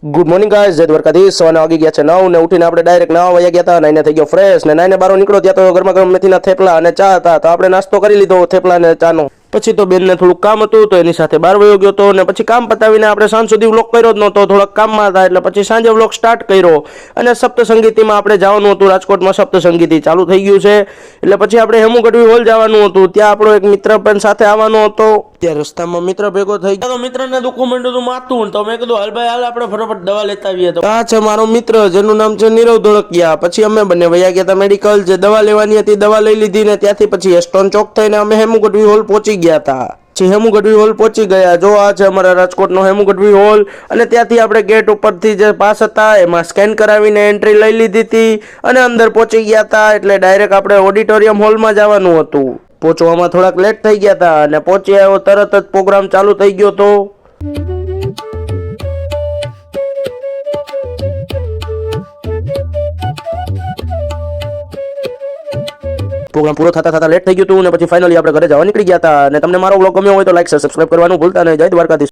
Good morning guys, જય દ્વારકાધીશ. સવારના વાગી ગયા છે 9 ને ઉઠીને આપણે ડાયરેક્ટ 9 વાગ્યા ગયા હતા. નાઈને થઈ ગયો ફ્રેશ ને નાઈને બારો નીકળો ત્યાં તો ગરમા ગરમ મેથીના થેપલા અને ચા હતા. તો આપણે નાસ્તો કરી લીધો થેપલા ને ચાનો. પછી તો બેનને થોડુંક કામ હતું તો એની સાથે બહાર વયો ગયો હતો ને પછી કામ પતાવીને આપણે સાંજ સુધી વ્લોગ કર્યો જ નહોતો, થોડાક કામમાં હતા એટલે પછી સાંજે વ્લોગ સ્ટાર્ટ કર્યો. અને સપ્તસંગીતીમાં આપણે જવાનું હતું, રાજકોટમાં સપ્તસંગીતી ચાલુ થઈ ગયું છે એટલે પછી આપણે હેમુ ગઢવી હોલ જવાનું હતું. ત્યાં આપણો એક મિત્ર પણ સાથે આવવાનો હતો. ત્યાં રસ્તામાં મિત્ર ભેગો થઈ ગયો. મિત્રને ડોક્યુમેન્ટ હતું માથું તો મેં કીધું હાલ ભાઈ હાલ આપણે ફટાફટ દવા લેતા આવીએ. તો આ છે મારો મિત્ર જેનું નામ છે નીરવ ધોળકિયા. પછી અમે બંને વયા ગયા હતા મેડિકલ, જે દવા લેવાની હતી દવા લઈ લીધી ને ત્યાંથી પછી એસ્ટોન ચોક થઈને અમે હેમુ ગઢવી હોલ પહોંચી ગયા હતા. પછી હેમુ ગઢવી હોલ પહોંચી ગયા. જો આ છે અમારા રાજકોટનો હેમુ ગઢવી હોલ અને ત્યાંથી આપણે ગેટ ઉપરથી જે પાસ હતા એમાં સ્કેન કરાવીને એન્ટ્રી લઈ લીધી હતી અને અંદર પહોંચી ગયા હતા. એટલે ડાયરેક્ટ આપણે ઓડિટોરિયમ હોલમાં જવાનું હતું. પહોંચવામાં થોડાક લેટ થઈ ગયા હતા અને પહોંચી આવ્યો તરત જ પ્રોગ્રામ ચાલુ થઈ ગયો હતો. પ્રોગ્રામ પૂરો થતા લેટ થઈ ગયું હતું અને પછી ફાઇનલી આપણે ઘરે જવા નીકળી ગયા હતા. અને તમને મારો વ્લોગ ગમ્યો હોય તો લાઈક સબસ્ક્રાઇબ કરવાનું ભૂલતા નહીં. જય દ્વારકાધીશ.